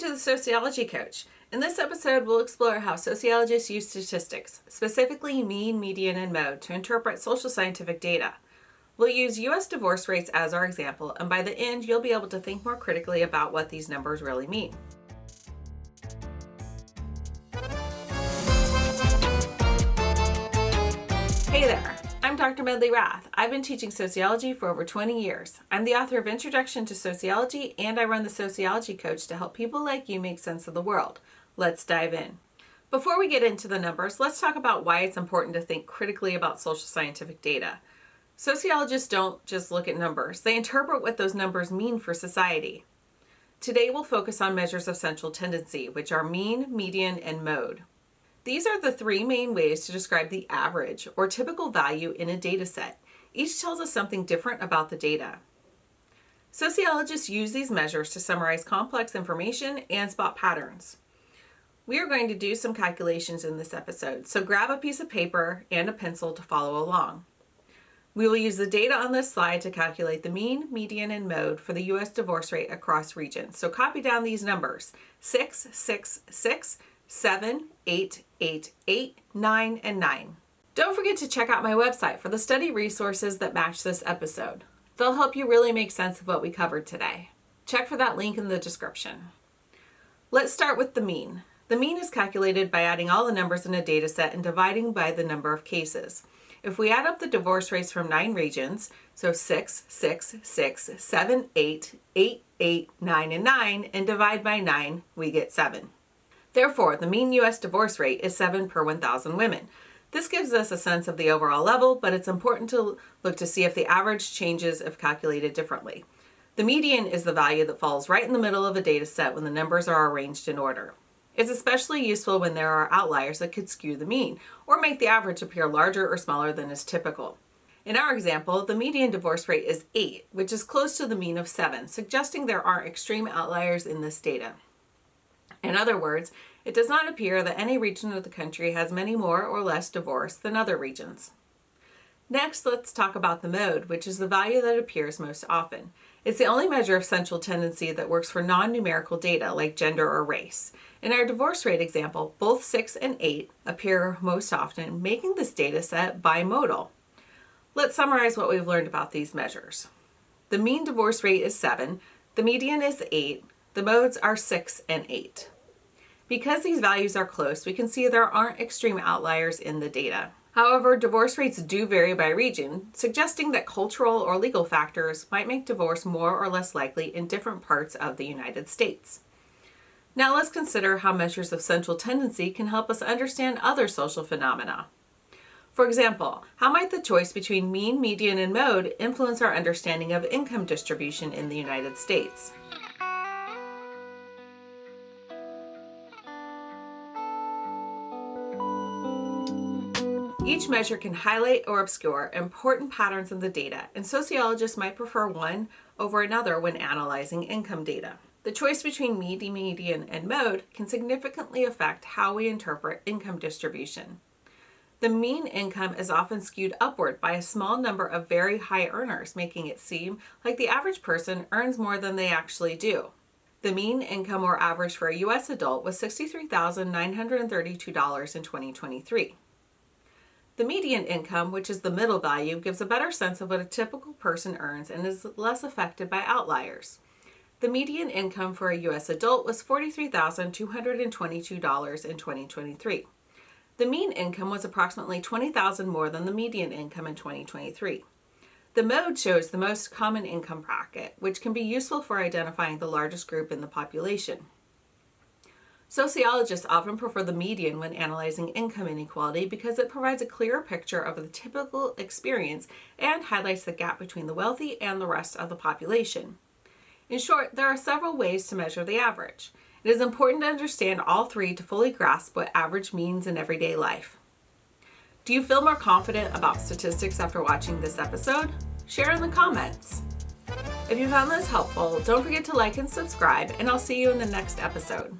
to the Sociology Coach. In this episode, we'll explore how sociologists use statistics, specifically mean, median, and mode, to interpret social scientific data. We'll use U.S. divorce rates as our example, and by the end, you'll be able to think more critically about what these numbers really mean. Hey there, I'm Dr. Medley Rath. I've been teaching sociology for over 20 years. I'm the author of Introduction to Sociology, and I run the Sociology Coach to help people like you make sense of the world. Let's dive in. Before we get into the numbers, let's talk about why it's important to think critically about social scientific data. Sociologists don't just look at numbers, they interpret what those numbers mean for society. Today we'll focus on measures of central tendency, which are mean, median, and mode. These are the three main ways to describe the average or typical value in a data set. Each tells us something different about the data. Sociologists use these measures to summarize complex information and spot patterns. We are going to do some calculations in this episode, so grab a piece of paper and a pencil to follow along. We will use the data on this slide to calculate the mean, median, and mode for the U.S. divorce rate across regions. So copy down these numbers: 6, 6, 6, 7, 8, 8, 8, 9, and 9. Don't forget to check out my website for the study resources that match this episode. They'll help you really make sense of what we covered today. Check for that link in the description. Let's start with the mean. The mean is calculated by adding all the numbers in a data set and dividing by the number of cases. If we add up the divorce rates from 9 regions, so 6, 6, 6, 7, 8, 8, 8, 9, and 9, and divide by 9, we get 7. Therefore, the mean U.S. divorce rate is 7 per 1,000 women. This gives us a sense of the overall level, but it's important to look to see if the average changes if calculated differently. The median is the value that falls right in the middle of a data set when the numbers are arranged in order. It's especially useful when there are outliers that could skew the mean, or make the average appear larger or smaller than is typical. In our example, the median divorce rate is 8, which is close to the mean of 7, suggesting there aren't extreme outliers in this data. In other words, it does not appear that any region of the country has many more or less divorce than other regions. Next, let's talk about the mode, which is the value that appears most often. It's the only measure of central tendency that works for non-numerical data like gender or race. In our divorce rate example, both 6 and 8 appear most often, making this data set bimodal. Let's summarize what we've learned about these measures. The mean divorce rate is 7, the median is 8, the modes are 6 and 8. Because these values are close, we can see there aren't extreme outliers in the data. However, divorce rates do vary by region, suggesting that cultural or legal factors might make divorce more or less likely in different parts of the United States. Now let's consider how measures of central tendency can help us understand other social phenomena. For example, how might the choice between mean, median, and mode influence our understanding of income distribution in the United States? Each measure can highlight or obscure important patterns in the data, and sociologists might prefer one over another when analyzing income data. The choice between mean, median, and mode can significantly affect how we interpret income distribution. The mean income is often skewed upward by a small number of very high earners, making it seem like the average person earns more than they actually do. The mean income or average for a U.S. adult was $63,932 in 2023. The median income, which is the middle value, gives a better sense of what a typical person earns and is less affected by outliers. The median income for a U.S. adult was $43,222 in 2023. The mean income was approximately $20,000 more than the median income in 2023. The mode shows the most common income bracket, which can be useful for identifying the largest group in the population. Sociologists often prefer the median when analyzing income inequality because it provides a clearer picture of the typical experience and highlights the gap between the wealthy and the rest of the population. In short, there are several ways to measure the average. It is important to understand all three to fully grasp what average means in everyday life. Do you feel more confident about statistics after watching this episode? Share in the comments. If you found this helpful, don't forget to like and subscribe, and I'll see you in the next episode.